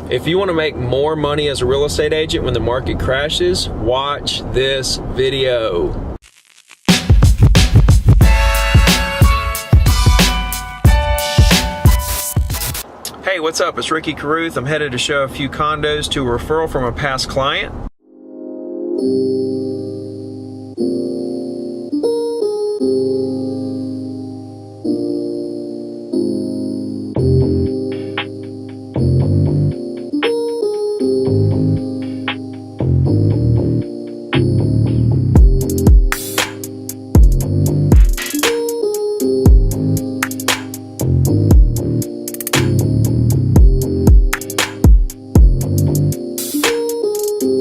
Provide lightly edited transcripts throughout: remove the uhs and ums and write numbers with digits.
If you want to make more money as a real estate agent when the market crashes, watch this video. Hey, what's up? It's Ricky Carruth. I'm headed to show a few condos to a referral from a past client.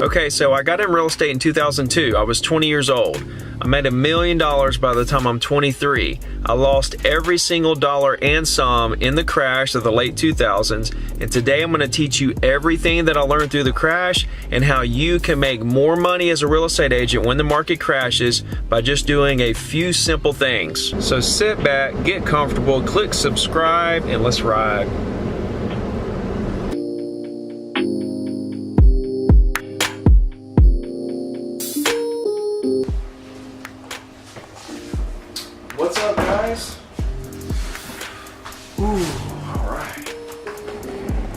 Okay, so I got in real estate in 2002. I was 20 years old. I made $1 million by the time I'm 23. I lost every single dollar and some in the crash of the late 2000s. And today I'm going to teach you everything that I learned through the crash and how you can make more money as a real estate agent when the market crashes by just doing a few simple things. So sit back, get comfortable, click subscribe, and let's ride. What's up, guys? Ooh, all right.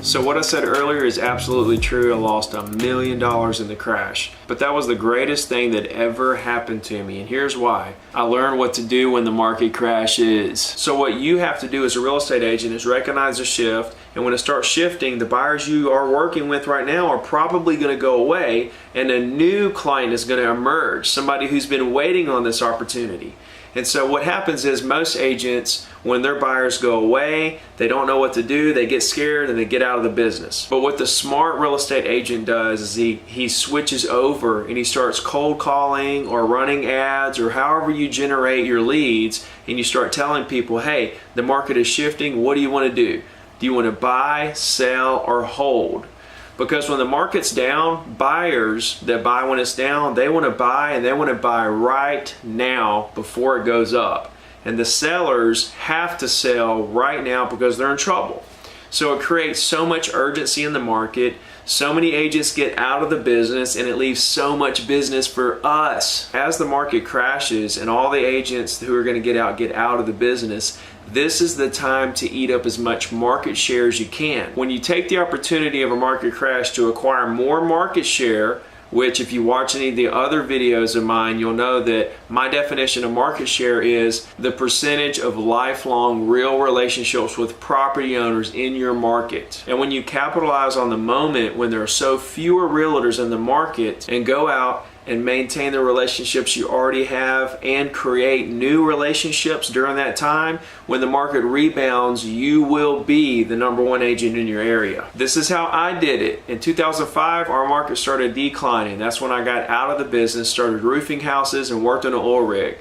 So what I said earlier is absolutely true. I lost $1 million in the crash, but that was the greatest thing that ever happened to me. And here's why. I learned what to do when the market crashes. So what you have to do as a real estate agent is recognize a shift. And when it starts shifting, the buyers you are working with right now are probably going to go away and a new client is going to emerge, somebody who's been waiting on this opportunity. And so what happens is most agents, when their buyers go away, they don't know what to do, they get scared and they get out of the business. But what the smart real estate agent does is he switches over and he starts cold calling or running ads or however you generate your leads, and you start telling people, hey, the market is shifting, what do you want to do? Do you want to buy, sell, or hold? Because when the market's down, buyers that buy when it's down, they want to buy and they want to buy right now before it goes up. And the sellers have to sell right now because they're in trouble. So it creates so much urgency in the market. So many agents get out of the business and it leaves so much business for us. As the market crashes and all the agents who are going to get out of the business, this is the time to eat up as much market share as you can. When you take the opportunity of a market crash to acquire more market share, which if you watch any of the other videos of mine, you'll know that my definition of market share is the percentage of lifelong real relationships with property owners in your market. And when you capitalize on the moment when there are so fewer realtors in the market and go out and maintain the relationships you already have and create new relationships during that time, when the market rebounds, you will be the #1 agent in your area. This is how I did it. In 2005, our market started declining. That's when I got out of the business, started roofing houses, and worked on an oil rig.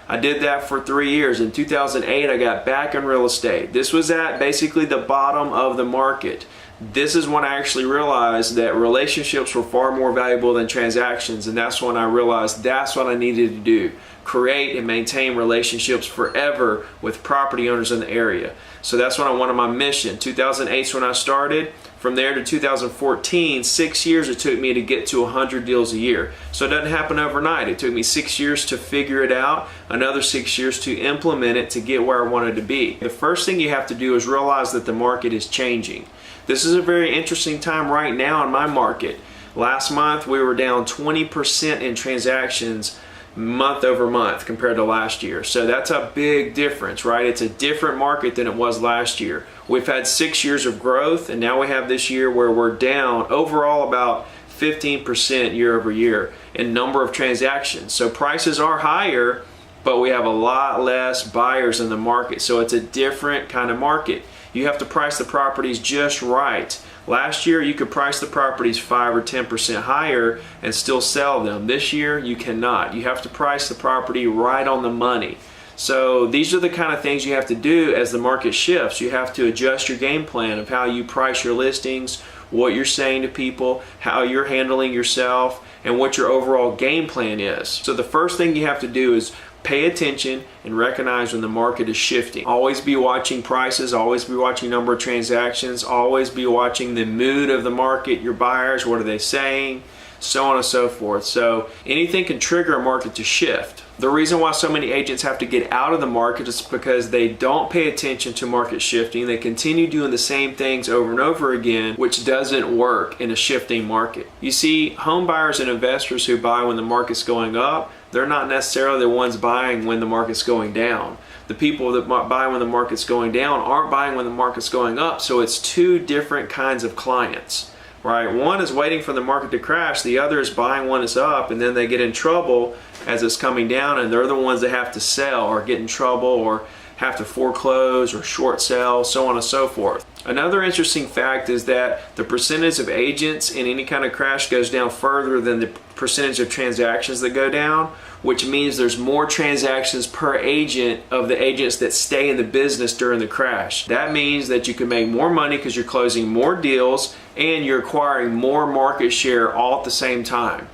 I did that for 3 years. In 2008, I got back in real estate. This was at basically the bottom of the market. This is when I actually realized that relationships were far more valuable than transactions, and that's when I realized that's what I needed to do. Create and maintain relationships forever with property owners in the area. So that's when I wanted my mission. 2008 is when I started. From there to 2014, 6 years it took me to get to 100 deals a year. So it doesn't happen overnight. It took me 6 years to figure it out, another 6 years to implement it to get where I wanted to be. The first thing you have to do is realize that the market is changing. This is a very interesting time right now in my market. Last month we were down 20% in transactions month over month compared to last year. So that's a big difference, right? It's a different market than it was last year. We've had 6 years of growth, and now we have this year where we're down overall about 15% year over year in number of transactions. So prices are higher, but we have a lot less buyers in the market. So it's a different kind of market. You have to price the properties just right. Last year you could price the properties 5 or 10% higher and still sell them. This year you cannot. You have to price the property right on the money. So these are the kind of things you have to do as the market shifts. You have to adjust your game plan of how you price your listings, what you're saying to people, how you're handling yourself, and what your overall game plan is. So the first thing you have to do is Pay attention and recognize when the market is shifting. Always be watching prices, always be watching number of transactions, always be watching the mood of the market, your buyers, what are they saying, so on and so forth. So anything can trigger a market to shift. The reason why so many agents have to get out of the market is because they don't pay attention to market shifting. They continue doing the same things over and over again, which doesn't work in a shifting market. You see, home buyers and investors who buy when the market's going up, they're not necessarily the ones buying when the market's going down. The people that buy when the market's going down aren't buying when the market's going up, so it's two different kinds of clients. Right? One is waiting for the market to crash, the other is buying when it's up, and then they get in trouble as it's coming down, and they're the ones that have to sell or get in trouble or have to foreclose or short sell, so on and so forth. Another interesting fact is that the percentage of agents in any kind of crash goes down further than the percentage of transactions that go down, which means there's more transactions per agent of the agents that stay in the business during the crash. That means that you can make more money because you're closing more deals and you're acquiring more market share all at the same time.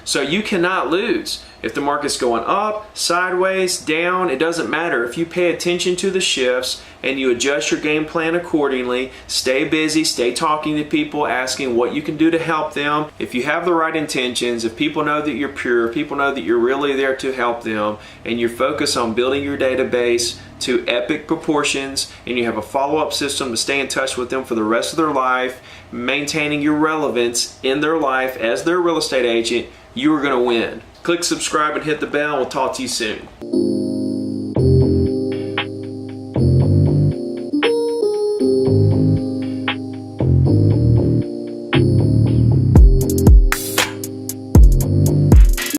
So you cannot lose. If the market's going up, sideways, down, it doesn't matter. If you pay attention to the shifts and you adjust your game plan accordingly, stay busy, stay talking to people, asking what you can do to help them. If you have the right intentions, if people know that you're pure, people know that you're really there to help them, and you focus on building your database to epic proportions, and you have a follow-up system to stay in touch with them for the rest of their life, maintaining your relevance in their life as their real estate agent, you are going to win. Click subscribe and hit the bell. We'll talk to you soon.